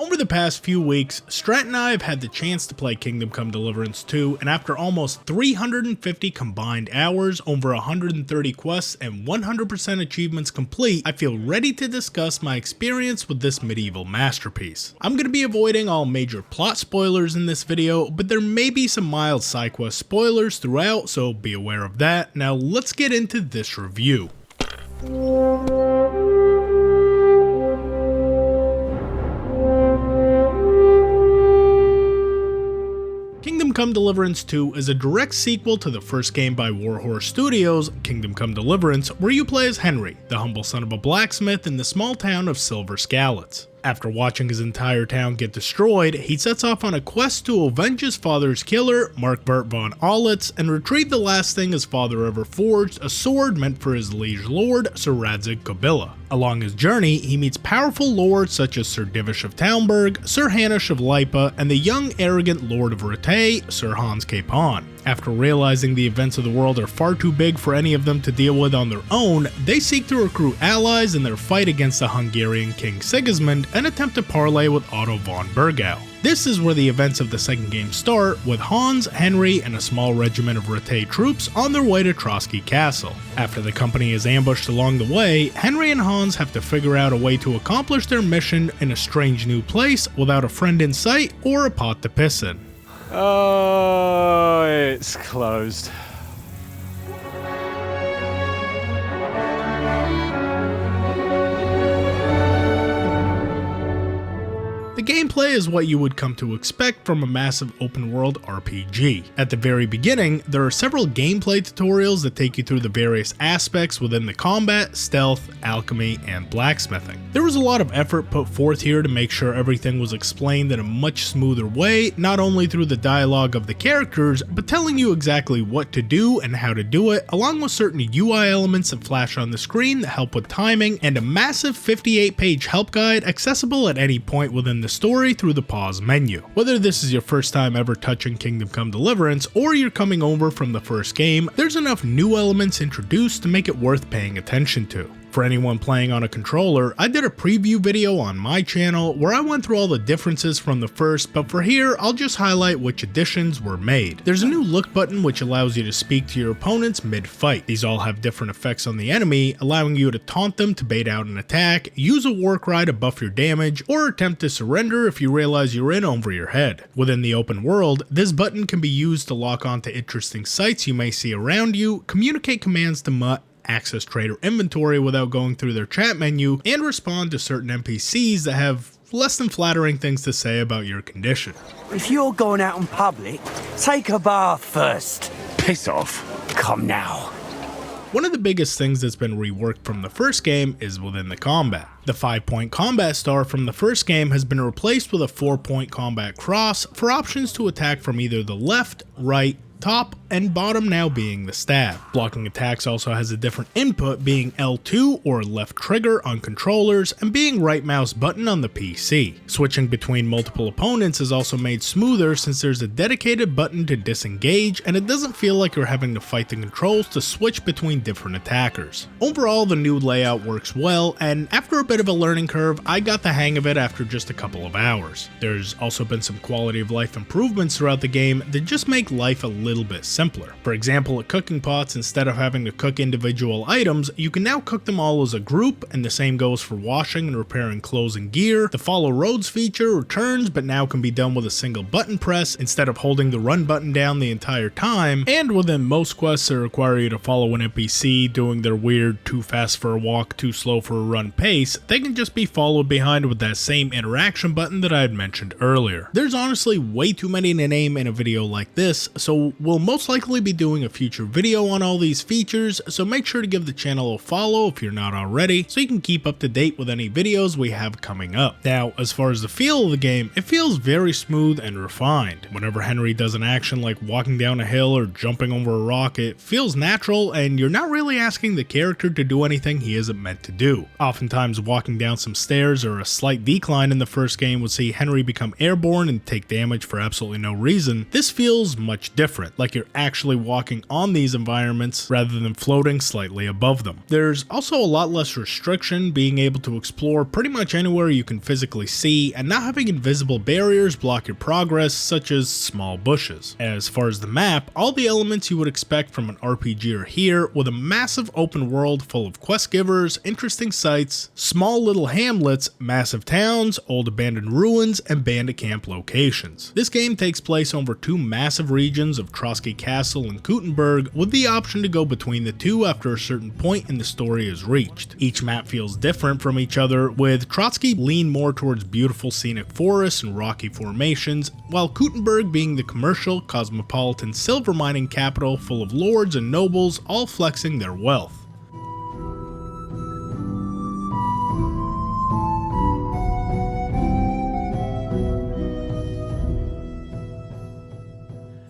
Over the past few weeks, Strat and I have had the chance to play Kingdom Come Deliverance 2, and after almost 350 combined hours, over 130 quests, and 100% achievements complete, I feel ready to discuss my experience with this medieval masterpiece. I'm going to be avoiding all major plot spoilers in this video, but there may be some mild side quest spoilers throughout, so be aware of that. Now let's get into this review. Kingdom Come Deliverance 2 is a direct sequel to the first game by Warhorse Studios, Kingdom Come Deliverance, where you play as Henry, the humble son of a blacksmith in the small town of Silver Skalitz. After watching his entire town get destroyed, he sets off on a quest to avenge his father's killer, Mark Bert von Aulitz, and retrieve the last thing his father ever forged, a sword meant for his liege lord, Sir Radzig Kobyla. Along his journey, he meets powerful lords such as Sir Divish of Talmberg, Sir Hanush of Lipa, and the young arrogant Lord of Rattay, Sir Hans Capon. After realizing the events of the world are far too big for any of them to deal with on their own, they seek to recruit allies in their fight against the Hungarian King Sigismund and attempt to parley with Otto von Bergau. This is where the events of the second game start, with Hans, Henry, and a small regiment of Rattay troops on their way to Trotsky Castle. After the company is ambushed along the way, Henry and Hans have to figure out a way to accomplish their mission in a strange new place without a friend in sight or a pot to piss in. Oh, it's closed. The gameplay is what you would come to expect from a massive open world RPG. At the very beginning, there are several gameplay tutorials that take you through the various aspects within the combat, stealth, alchemy, and blacksmithing. There was a lot of effort put forth here to make sure everything was explained in a much smoother way, not only through the dialogue of the characters, but telling you exactly what to do and how to do it, along with certain UI elements that flash on the screen that help with timing, and a massive 58-page help guide accessible at any point within the story through the pause menu. Whether this is your first time ever touching Kingdom Come Deliverance or you're coming over from the first game, there's enough new elements introduced to make it worth paying attention to. For anyone playing on a controller, I did a preview video on my channel where I went through all the differences from the first, but for here, I'll just highlight which additions were made. There's a new look button which allows you to speak to your opponents mid-fight. These all have different effects on the enemy, allowing you to taunt them to bait out an attack, use a war cry to buff your damage, or attempt to surrender if you realize you're in over your head. Within the open world, this button can be used to lock onto interesting sights you may see around you, communicate commands to Mutt, access trader inventory without going through their chat menu, and respond to certain NPCs that have less than flattering things to say about your condition. If you're going out in public, take a bath first. Piss off. Come now. One of the biggest things that's been reworked from the first game is within the combat. The 5-point combat star from the first game has been replaced with a 4-point combat cross for options to attack from either the left, right, top, and bottom now being the stab. Blocking attacks also has a different input, being L2 or left trigger on controllers and being right mouse button on the PC. Switching between multiple opponents is also made smoother since there's a dedicated button to disengage and it doesn't feel like you're having to fight the controls to switch between different attackers. Overall, the new layout works well, and after a bit of a learning curve, I got the hang of it after just a couple of hours. There's also been some quality of life improvements throughout the game that just make life a little bit simpler. For example, at cooking pots, instead of having to cook individual items, you can now cook them all as a group, and the same goes for washing and repairing clothes and gear. The follow roads feature returns, but now can be done with a single button press instead of holding the run button down the entire time, and within most quests that require you to follow an NPC doing their weird too fast for a walk, too slow for a run pace, they can just be followed behind with that same interaction button that I had mentioned earlier. There's honestly way too many to name in a video like this, so we'll most likely be doing a future video on all these features, so make sure to give the channel a follow if you're not already, so you can keep up to date with any videos we have coming up. Now, as far as the feel of the game, it feels very smooth and refined. Whenever Henry does an action like walking down a hill or jumping over a rock, it feels natural and you're not really asking the character to do anything he isn't meant to do. Oftentimes walking down some stairs or a slight decline in the first game would see Henry become airborne and take damage for absolutely no reason. This feels much different. like you're actually walking on these environments rather than floating slightly above them. There's also a lot less restriction, being able to explore pretty much anywhere you can physically see and not having invisible barriers block your progress, such as small bushes. As far as the map, all the elements you would expect from an RPG are here, with a massive open world full of quest givers, interesting sights, small little hamlets, massive towns, old abandoned ruins, and bandit camp locations. This game takes place over two massive regions of Trotsky Castle and Gutenberg, with the option to go between the two after a certain point in the story is reached. Each map feels different from each other, with Trotsky lean more towards beautiful scenic forests and rocky formations, while Gutenberg being the commercial, cosmopolitan silver mining capital full of lords and nobles all flexing their wealth.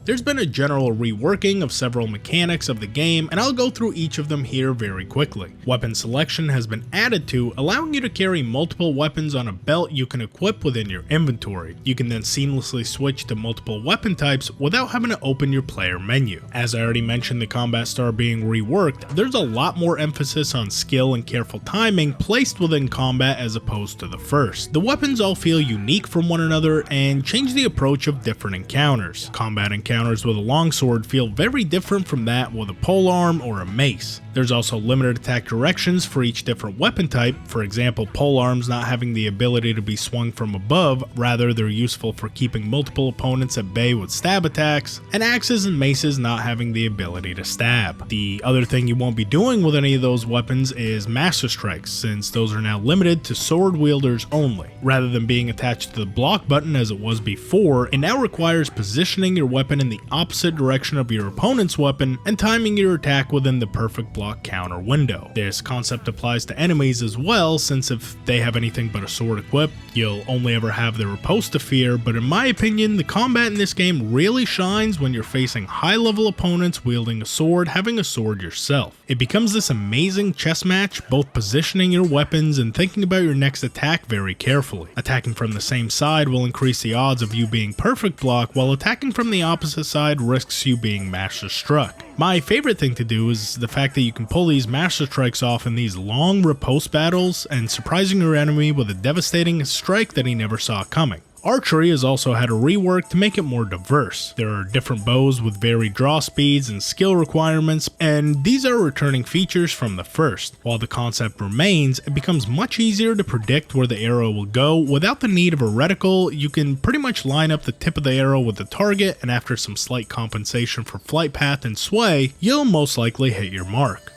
There's been a general reworking of several mechanics of the game, and I'll go through each of them here very quickly. Weapon selection has been added to, allowing you to carry multiple weapons on a belt you can equip within your inventory. You can then seamlessly switch to multiple weapon types without having to open your player menu. As I already mentioned, the combat star being reworked, there's a lot more emphasis on skill and careful timing placed within combat as opposed to the first. The weapons all feel unique from one another and change the approach of different encounters. Combat encounters with a longsword feel very different from that with a polearm or a mace. There's also limited attack directions for each different weapon type, for example polearms not having the ability to be swung from above, rather they're useful for keeping multiple opponents at bay with stab attacks, and axes and maces not having the ability to stab. The other thing you won't be doing with any of those weapons is master strikes, since those are now limited to sword wielders only. Rather than being attached to the block button as it was before, it now requires positioning your weapon in the opposite direction of your opponent's weapon and timing your attack within the perfect block counter window. This concept applies to enemies as well, since if they have anything but a sword equipped, you'll only ever have their riposte to fear, but in my opinion, the combat in this game really shines when you're facing high level opponents wielding a sword, having a sword yourself. It becomes this amazing chess match, both positioning your weapons and thinking about your next attack very carefully. Attacking from the same side will increase the odds of you being perfect block, while attacking from the opposite side risks you being master struck. My favorite thing to do is the fact that you can pull these master strikes off in these long riposte battles and surprising your enemy with a devastating strike that he never saw coming. Archery has also had a rework to make it more diverse. There are different bows with varied draw speeds and skill requirements, and these are returning features from the first. While the concept remains, it becomes much easier to predict where the arrow will go. Without the need of a reticle, you can pretty much line up the tip of the arrow with the target, and after some slight compensation for flight path and sway, you'll most likely hit your mark.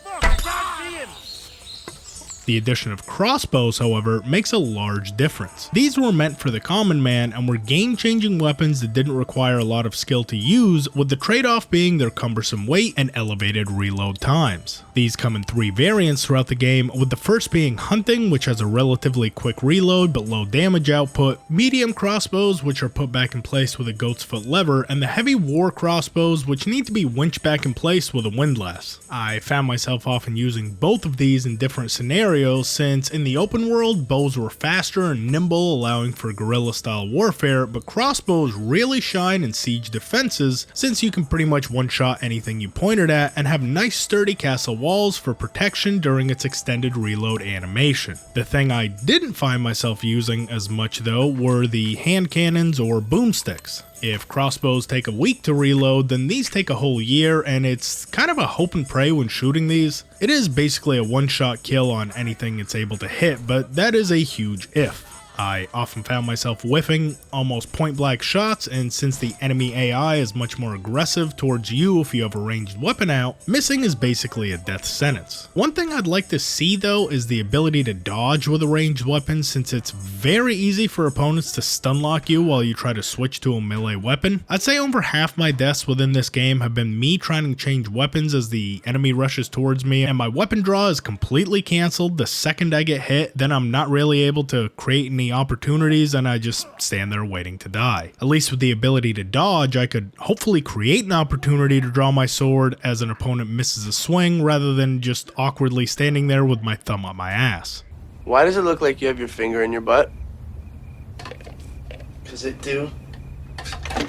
The addition of crossbows, however, makes a large difference. These were meant for the common man and were game-changing weapons that didn't require a lot of skill to use, with the trade-off being their cumbersome weight and elevated reload times. These come in 3 variants throughout the game, with the first being hunting, which has a relatively quick reload but low damage output, medium crossbows, which are put back in place with a goat's foot lever, and the heavy war crossbows, which need to be winched back in place with a windlass. I found myself often using both of these in different scenarios, since in the open world, bows were faster and nimble, allowing for guerrilla style warfare, but crossbows really shine in siege defenses, since you can pretty much one-shot anything you point it at and have nice sturdy castle walls for protection during its extended reload animation. The thing I didn't find myself using as much though were the hand cannons or boomsticks. If crossbows take a week to reload, then these take a whole year, and it's kind of a hope and pray when shooting these. It is basically a one-shot kill on anything it's able to hit, but that is a huge if. I often found myself whiffing almost point-blank shots, and since the enemy AI is much more aggressive towards you if you have a ranged weapon out, missing is basically a death sentence. One thing I'd like to see though is the ability to dodge with a ranged weapon, since it's very easy for opponents to stun lock you while you try to switch to a melee weapon. I'd say over half my deaths within this game have been me trying to change weapons as the enemy rushes towards me, and my weapon draw is completely cancelled the second I get hit. Then I'm not really able to create any opportunities and I just stand there waiting to die. At least with the ability to dodge, I could hopefully create an opportunity to draw my sword as an opponent misses a swing, rather than just awkwardly standing there with my thumb up my ass. Why does it look like you have your finger in your butt? 'Cause it do.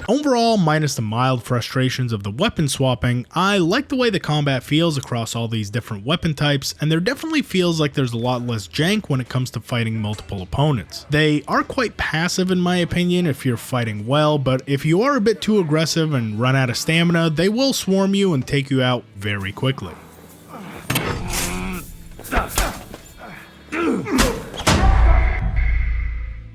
Overall, minus the mild frustrations of the weapon swapping, I like the way the combat feels across all these different weapon types, and there definitely feels like there's a lot less jank when it comes to fighting multiple opponents. They are quite passive in my opinion if you're fighting well, but if you are a bit too aggressive and run out of stamina, they will swarm you and take you out very quickly.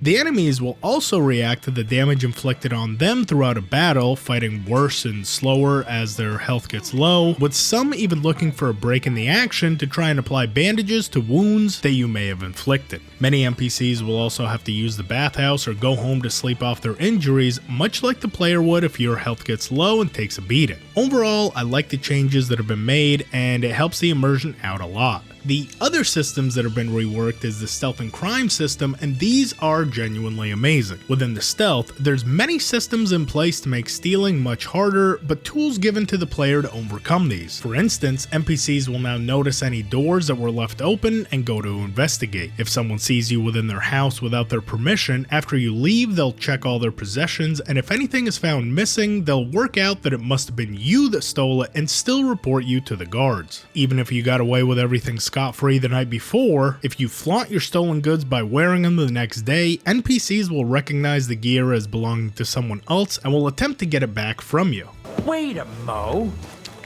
The enemies will also react to the damage inflicted on them throughout a battle, fighting worse and slower as their health gets low, with some even looking for a break in the action to try and apply bandages to wounds that you may have inflicted. Many NPCs will also have to use the bathhouse or go home to sleep off their injuries, much like the player would if your health gets low and takes a beating. Overall, I like the changes that have been made, and it helps the immersion out a lot. The other systems that have been reworked is the stealth and crime system, and these are genuinely amazing. Within the stealth, there's many systems in place to make stealing much harder, but tools given to the player to overcome these. For instance, NPCs will now notice any doors that were left open and go to investigate. If someone sees you within their house without their permission, after you leave, they'll check all their possessions, and if anything is found missing, they'll work out that it must have been you that stole it and still report you to the guards. Even if you got away with everything scot-free the night before, if you flaunt your stolen goods by wearing them the next day, NPCs will recognize the gear as belonging to someone else and will attempt to get it back from you. Wait a mo.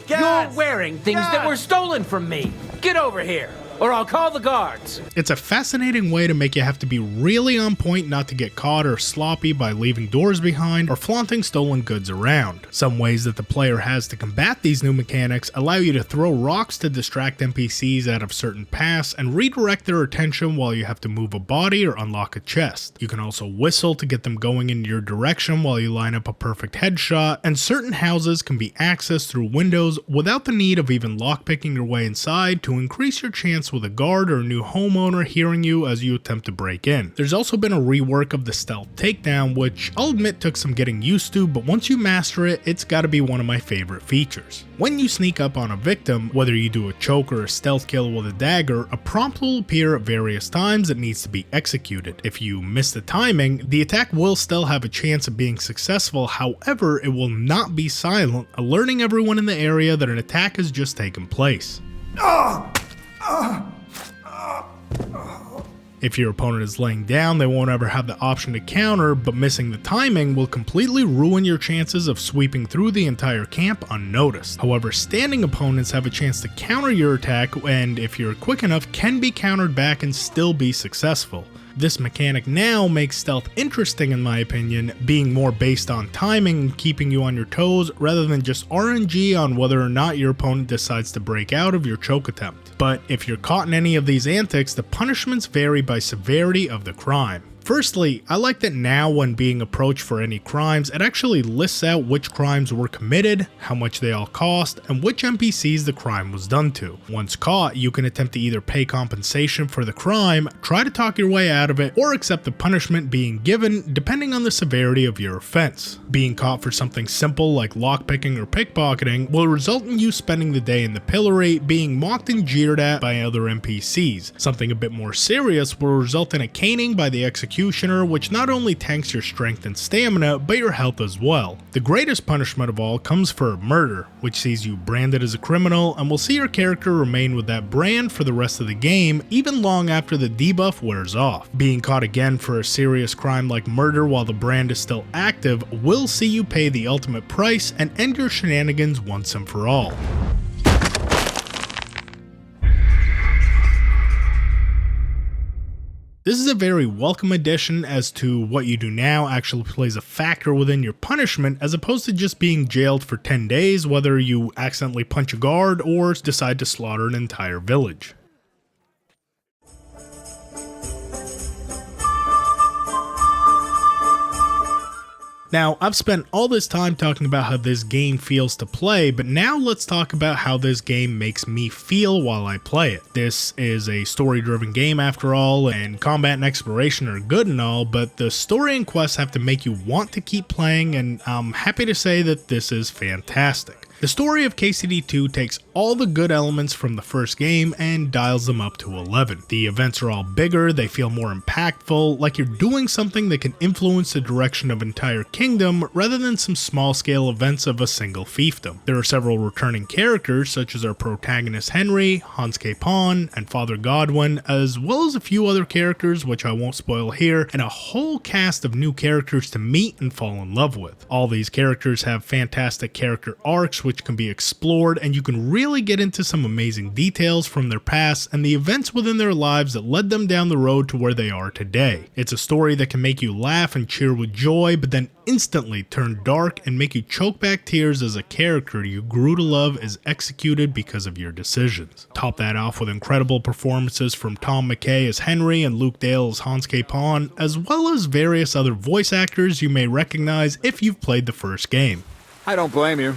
You're wearing things that were stolen from me. Get over here, or I'll call the guards. It's a fascinating way to make you have to be really on point not to get caught or sloppy by leaving doors behind or flaunting stolen goods around. Some ways that the player has to combat these new mechanics allow you to throw rocks to distract NPCs out of certain paths and redirect their attention while you have to move a body or unlock a chest. You can also whistle to get them going in your direction while you line up a perfect headshot, and certain houses can be accessed through windows without the need of even lockpicking your way inside to increase your chance with a guard or a new homeowner hearing you as you attempt to break in. There's also been a rework of the stealth takedown, which I'll admit took some getting used to, but once you master it, it's gotta be one of my favorite features. When you sneak up on a victim, whether you do a choke or a stealth kill with a dagger, a prompt will appear at various times that needs to be executed. If you miss the timing, the attack will still have a chance of being successful, however, it will not be silent, alerting everyone in the area that an attack has just taken place. If your opponent is laying down, they won't ever have the option to counter, but missing the timing will completely ruin your chances of sweeping through the entire camp unnoticed. However, standing opponents have a chance to counter your attack, and if you're quick enough, can be countered back and still be successful. This mechanic now makes stealth interesting in my opinion, being more based on timing and keeping you on your toes rather than just RNG on whether or not your opponent decides to break out of your choke attempt. But if you're caught in any of these antics, the punishments vary by severity of the crime. Firstly, I like that now when being approached for any crimes, it actually lists out which crimes were committed, how much they all cost, and which NPCs the crime was done to. Once caught, you can attempt to either pay compensation for the crime, try to talk your way out of it, or accept the punishment being given depending on the severity of your offense. Being caught for something simple like lockpicking or pickpocketing will result in you spending the day in the pillory, being mocked and jeered at by other NPCs. Something a bit more serious will result in a caning by the executioner, which not only tanks your strength and stamina, but your health as well. The greatest punishment of all comes for murder, which sees you branded as a criminal and will see your character remain with that brand for the rest of the game, even long after the debuff wears off. Being caught again for a serious crime like murder while the brand is still active will see you pay the ultimate price and end your shenanigans once and for all. This is a very welcome addition as to what you do now actually plays a factor within your punishment as opposed to just being jailed for 10 days whether you accidentally punch a guard or decide to slaughter an entire village. Now, I've spent all this time talking about how this game feels to play, but now let's talk about how this game makes me feel while I play it. This is a story-driven game after all, and combat and exploration are good and all, but the story and quests have to make you want to keep playing, and I'm happy to say that this is fantastic. The story of KCD2 takes all the good elements from the first game and dials them up to 11. The events are all bigger, they feel more impactful, like you're doing something that can influence the direction of an entire kingdom rather than some small scale events of a single fiefdom. There are several returning characters such as our protagonist Henry, Hans Capon, and Father Godwin, as well as a few other characters which I won't spoil here, and a whole cast of new characters to meet and fall in love with. All these characters have fantastic character arcs which can be explored, and you can really get into some amazing details from their past and the events within their lives that led them down the road to where they are today. It's a story that can make you laugh and cheer with joy, but then instantly turn dark and make you choke back tears as a character you grew to love is executed because of your decisions. Top that off with incredible performances from Tom McKay as Henry and Luke Dale as Hans Capon, as well as various other voice actors you may recognize if you've played the first game. I don't blame you.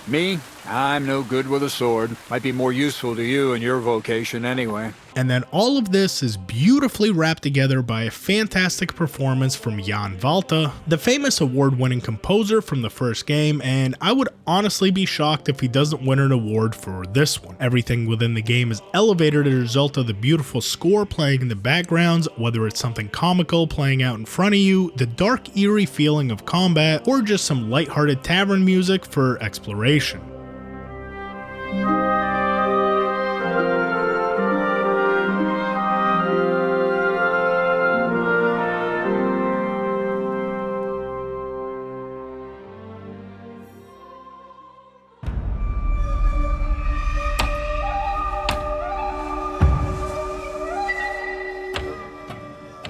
Me? I'm no good with a sword. Might be more useful to you in your vocation anyway. And then all of this is beautifully wrapped together by a fantastic performance from Jan Valta, the famous award-winning composer from the first game, and I would honestly be shocked if he doesn't win an award for this one. Everything within the game is elevated as a result of the beautiful score playing in the backgrounds, whether it's something comical playing out in front of you, the dark eerie feeling of combat, or just some lighthearted tavern music for exploration.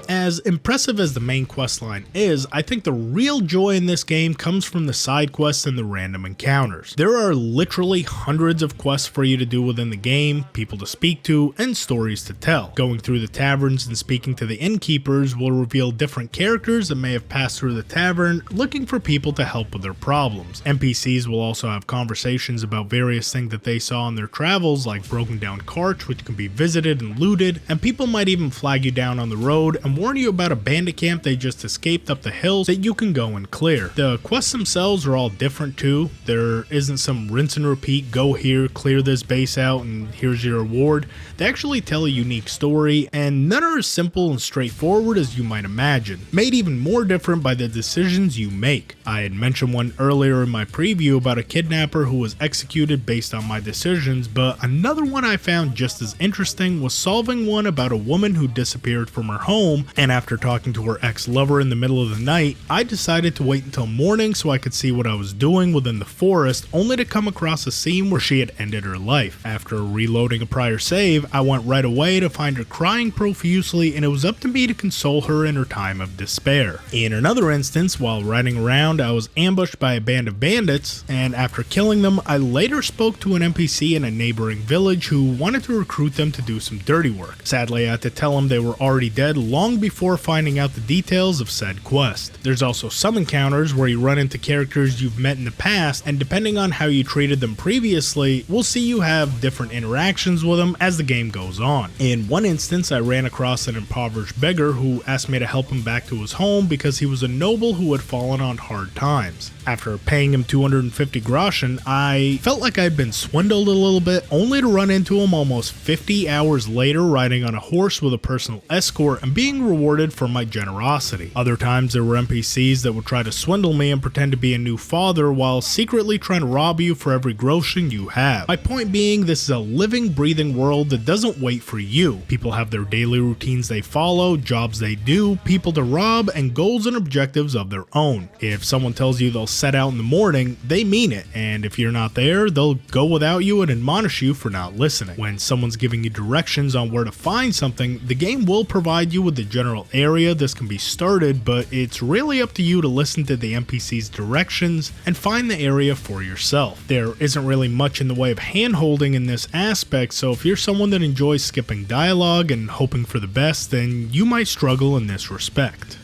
As impressive as the main questline is, I think the real joy in this game comes from the side quests and the random encounters. There are literally hundreds of quests for you to do within the game, people to speak to, and stories to tell. Going through the taverns and speaking to the innkeepers will reveal different characters that may have passed through the tavern, looking for people to help with their problems. NPCs will also have conversations about various things that they saw on their travels, like broken down carts which can be visited and looted, and people might even flag you down on the road and warn you about a bandit camp they just escaped up the hills that you can go and clear. The quests themselves are all different too. There isn't some rinse and repeat, go here, clear this base out, and here's your reward. They actually tell a unique story, and none are as simple and straightforward as you might imagine, made even more different by the decisions you make. I had mentioned one earlier in my preview about a kidnapper who was executed based on my decisions, but another one I found just as interesting was solving one about a woman who disappeared from her home, and after talking to her ex-lover in the middle of the night, I decided to wait until morning so I could see what I was doing within the forest, only to come across a scene where she had ended her life. After reloading a prior save, I went right away to find her crying profusely, and it was up to me to console her in her time of despair. In another instance, while riding around, I was ambushed by a band of bandits, and after killing them, I later spoke to an NPC in a neighboring village who wanted to recruit them to do some dirty work. Sadly, I had to tell them they were already dead long before finding out the details of said quest. There's also some encounters where you run into characters you've met in the past, and depending on how you treated them previously, we'll see you have different interactions with them as the game goes on. In one instance, I ran across an impoverished beggar who asked me to help him back to his home because he was a noble who had fallen on hard times. After paying him 250 groschen, I felt like I'd been swindled a little bit, only to run into him almost 50 hours later riding on a horse with a personal escort and being rewarded for my generosity. Other times there were NPCs that would try to swindle me and pretend to be a new father while secretly trying to rob you for every groschen you have. My point being, this is a living, breathing world that doesn't wait for you. People have their daily routines they follow, jobs they do, people to rob, and goals and objectives of their own. If someone tells you they'll set out in the morning, they mean it, and if you're not there, they'll go without you and admonish you for not listening. When someone's giving you directions on where to find something, the game will provide you with the general area this can be started, but it's really up to you to listen to the NPC's directions and find the area for yourself. There isn't really much in the way of hand-holding in this aspect, so if you're someone that enjoys skipping dialogue and hoping for the best, then you might struggle in this respect.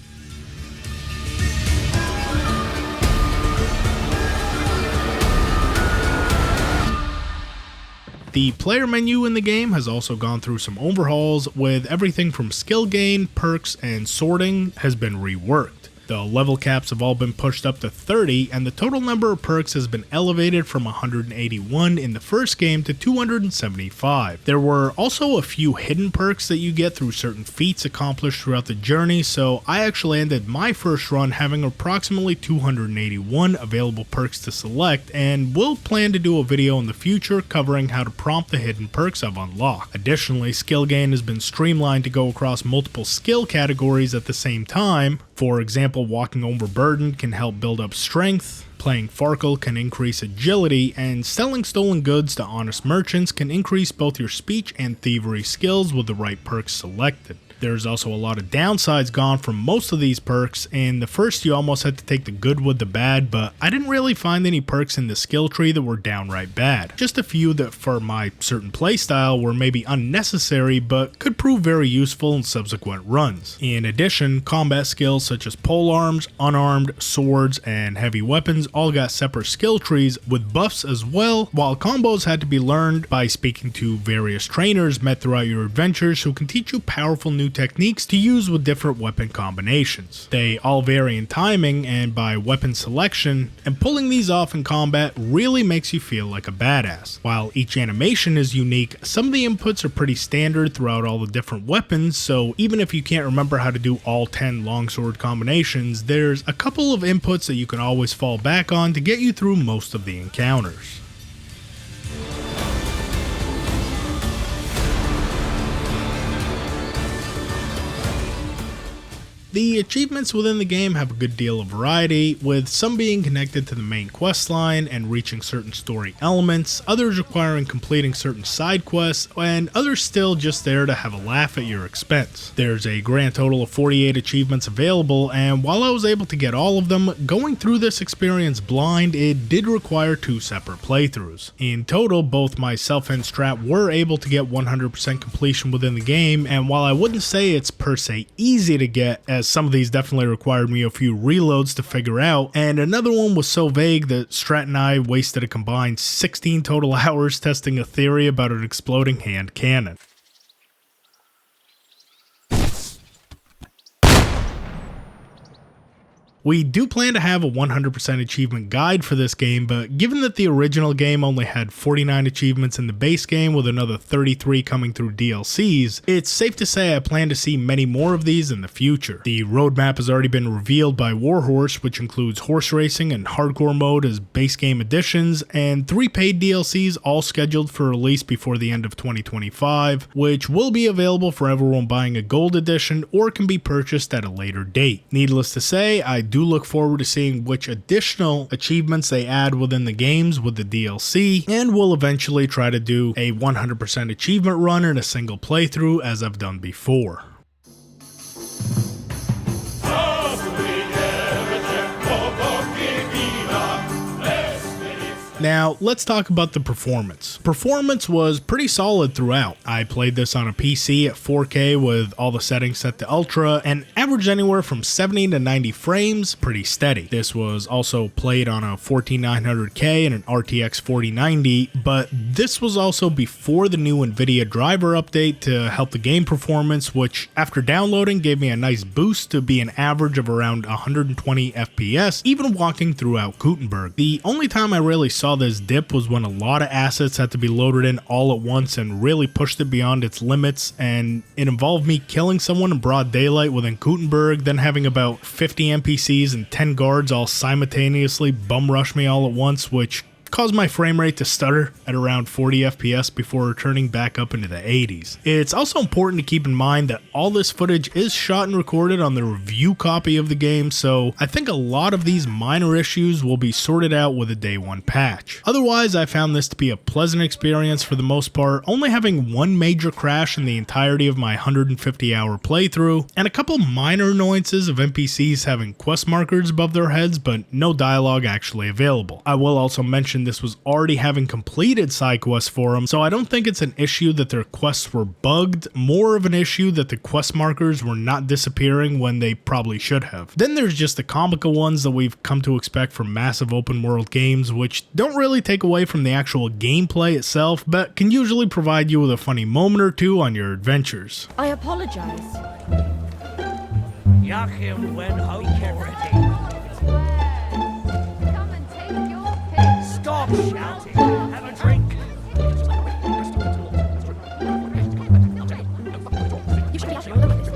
The player menu in the game has also gone through some overhauls, with everything from skill gain, perks, and sorting has been reworked. The level caps have all been pushed up to 30, and the total number of perks has been elevated from 181 in the first game to 275. There were also a few hidden perks that you get through certain feats accomplished throughout the journey, so I actually ended my first run having approximately 281 available perks to select, and will plan to do a video in the future covering how to prompt the hidden perks I've unlocked. Additionally, skill gain has been streamlined to go across multiple skill categories at the same time. For example, walking overburdened can help build up strength, playing Farkle can increase agility, and selling stolen goods to honest merchants can increase both your speech and thievery skills with the right perks selected. There's also a lot of downsides gone from most of these perks. In the first you almost had to take the good with the bad, but I didn't really find any perks in the skill tree that were downright bad. Just a few that for my certain playstyle were maybe unnecessary but could prove very useful in subsequent runs. In addition, combat skills such as polearms, unarmed, swords, and heavy weapons all got separate skill trees with buffs as well, while combos had to be learned by speaking to various trainers met throughout your adventures who can teach you powerful new techniques to use with different weapon combinations. They all vary in timing and by weapon selection, and pulling these off in combat really makes you feel like a badass. While each animation is unique, some of the inputs are pretty standard throughout all the different weapons, so even if you can't remember how to do all 10 longsword combinations, there's a couple of inputs that you can always fall back on to get you through most of the encounters. The achievements within the game have a good deal of variety, with some being connected to the main questline and reaching certain story elements, others requiring completing certain side quests, and others still just there to have a laugh at your expense. There's a grand total of 48 achievements available, and while I was able to get all of them, going through this experience blind, it did require 2 separate playthroughs. In total, both myself and Strat were able to get 100% completion within the game, and while I wouldn't say it's per se easy to get, as some of these definitely required me a few reloads to figure out, and another one was so vague that Strat and I wasted a combined 16 total hours testing a theory about an exploding hand cannon. We do plan to have a 100% achievement guide for this game, but given that the original game only had 49 achievements in the base game with another 33 coming through DLCs, it's safe to say I plan to see many more of these in the future. The roadmap has already been revealed by Warhorse, which includes horse racing and hardcore mode as base game additions, and 3 paid DLCs all scheduled for release before the end of 2025, which will be available for everyone buying a gold edition or can be purchased at a later date. Needless to say, I do look forward to seeing which additional achievements they add within the games with the DLC, and will eventually try to do a 100% achievement run in a single playthrough as I've done before. Now, let's talk about the performance. Performance was pretty solid throughout. I played this on a PC at 4K with all the settings set to Ultra, and averaged anywhere from 70 to 90 frames, pretty steady. This was also played on a 14900K and an RTX 4090, but this was also before the new NVIDIA driver update to help the game performance, which after downloading gave me a nice boost to be an average of around 120 FPS, even walking throughout Gutenberg. The only time I really saw this dip was when a lot of assets had to be loaded in all at once and really pushed it beyond its limits, and it involved me killing someone in broad daylight within Gutenberg, then having about 50 NPCs and 10 guards all simultaneously bum rush me all at once, which caused my frame rate to stutter at around 40 FPS before returning back up into the 80s. It's also important to keep in mind that all this footage is shot and recorded on the review copy of the game, so I think a lot of these minor issues will be sorted out with a day 1 patch. Otherwise, I found this to be a pleasant experience for the most part, only having one major crash in the entirety of my 150-hour playthrough, and a couple minor annoyances of NPCs having quest markers above their heads, but no dialogue actually available. I will also mention this was already having completed side quests for them, so I don't think it's an issue that their quests were bugged, more of an issue that the quest markers were not disappearing when they probably should have. Then there's just the comical ones that we've come to expect from massive open world games, which don't really take away from the actual gameplay itself, but can usually provide you with a funny moment or two on your adventures. I apologize. Yachim when home already. Come and take your pick. Stop shouting. Have a drink. You should be actually all over this.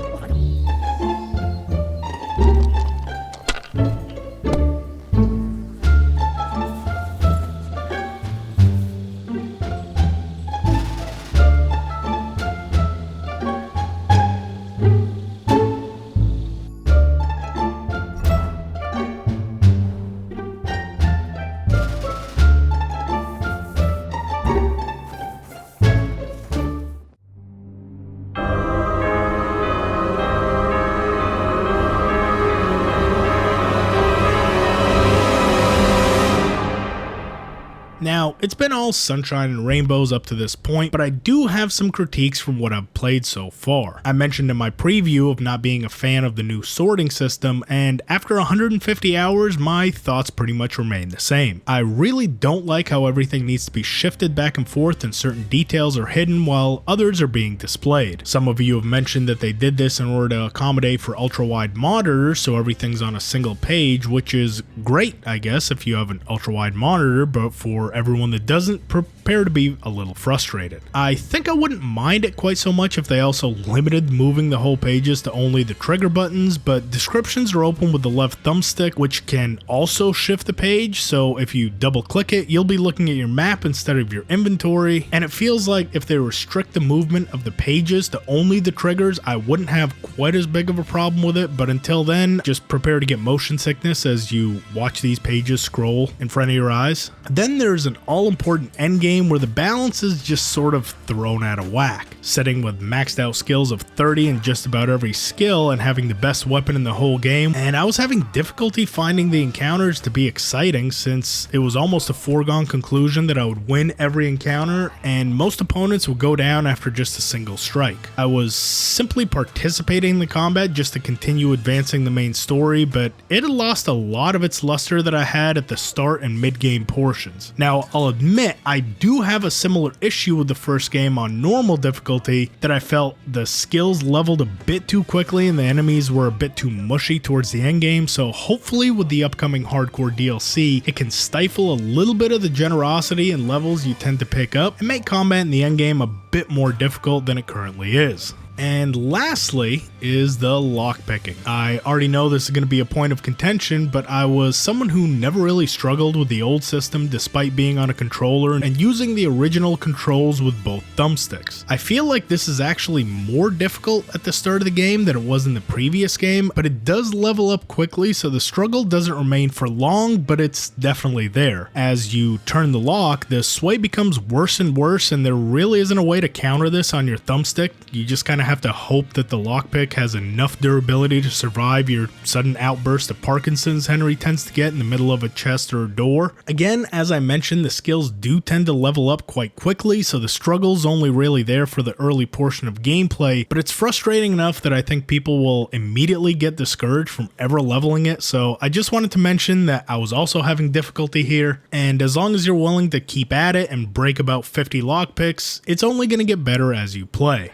Now, it's been all sunshine and rainbows up to this point, but I do have some critiques from what I've played so far. I mentioned in my preview of not being a fan of the new sorting system, and after 150 hours, my thoughts pretty much remain the same. I really don't like how everything needs to be shifted back and forth and certain details are hidden while others are being displayed. Some of you have mentioned that they did this in order to accommodate for ultra-wide monitors, so everything's on a single page, which is great, I guess, if you have an ultra-wide monitor, but for everyone that doesn't, prepare to be a little frustrated. I think I wouldn't mind it quite so much if they also limited moving the whole pages to only the trigger buttons, but descriptions are open with the left thumbstick, which can also shift the page, so if you double click it, you'll be looking at your map instead of your inventory, and it feels like if they restrict the movement of the pages to only the triggers, I wouldn't have quite as big of a problem with it, but until then, just prepare to get motion sickness as you watch these pages scroll in front of your eyes. Then there's an all-important endgame where the balance is just sort of thrown out of whack. Setting with maxed out skills of 30 in just about every skill and having the best weapon in the whole game, and I was having difficulty finding the encounters to be exciting since it was almost a foregone conclusion that I would win every encounter and most opponents would go down after just a single strike. I was simply participating in the combat just to continue advancing the main story, but it had lost a lot of its luster that I had at the start and mid-game portions. Now, I'll admit I do have a similar issue with the first game on normal difficulty, that I felt the skills leveled a bit too quickly and the enemies were a bit too mushy towards the end game, so hopefully with the upcoming hardcore DLC, it can stifle a little bit of the generosity and levels you tend to pick up and make combat in the end game a bit more difficult than it currently is. And lastly is the lockpicking. I already know this is going to be a point of contention, but I was someone who never really struggled with the old system despite being on a controller and using the original controls with both thumbsticks. I feel like this is actually more difficult at the start of the game than it was in the previous game, but it does level up quickly, so the struggle doesn't remain for long, but it's definitely there. As you turn the lock, the sway becomes worse and worse, and there really isn't a way to counter this on your thumbstick. You just kind of have to hope that the lockpick has enough durability to survive your sudden outburst of Parkinson's Henry tends to get in the middle of a chest or a door. Again, as I mentioned, the skills do tend to level up quite quickly, so the struggle's only really there for the early portion of gameplay, but it's frustrating enough that I think people will immediately get discouraged from ever leveling it, so I just wanted to mention that I was also having difficulty here, and as long as you're willing to keep at it and break about 50 lockpicks, it's only going to get better as you play.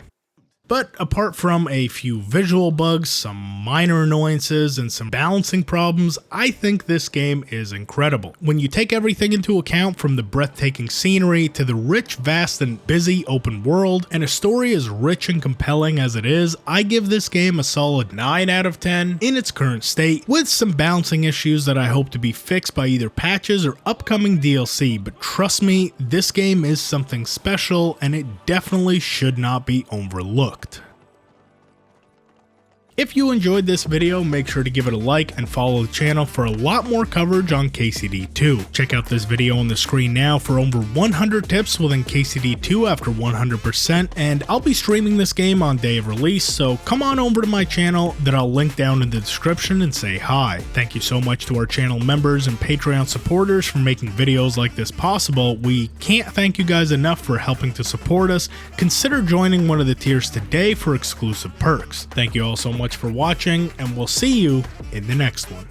But apart from a few visual bugs, some minor annoyances, and some balancing problems, I think this game is incredible. When you take everything into account, from the breathtaking scenery to the rich, vast, and busy open world, and a story as rich and compelling as it is, I give this game a solid 9 out of 10 in its current state, with some balancing issues that I hope to be fixed by either patches or upcoming DLC, but trust me, this game is something special and it definitely should not be overlooked. If you enjoyed this video, make sure to give it a like and follow the channel for a lot more coverage on KCD2. Check out this video on the screen now for over 100 tips within KCD2 after 100%, and I'll be streaming this game on day of release, so come on over to my channel that I'll link down in the description and say hi. Thank you so much to our channel members and Patreon supporters for making videos like this possible. We can't thank you guys enough for helping to support us. Consider joining one of the tiers today for exclusive perks. Thank you all so much for watching, and we'll see you in the next one.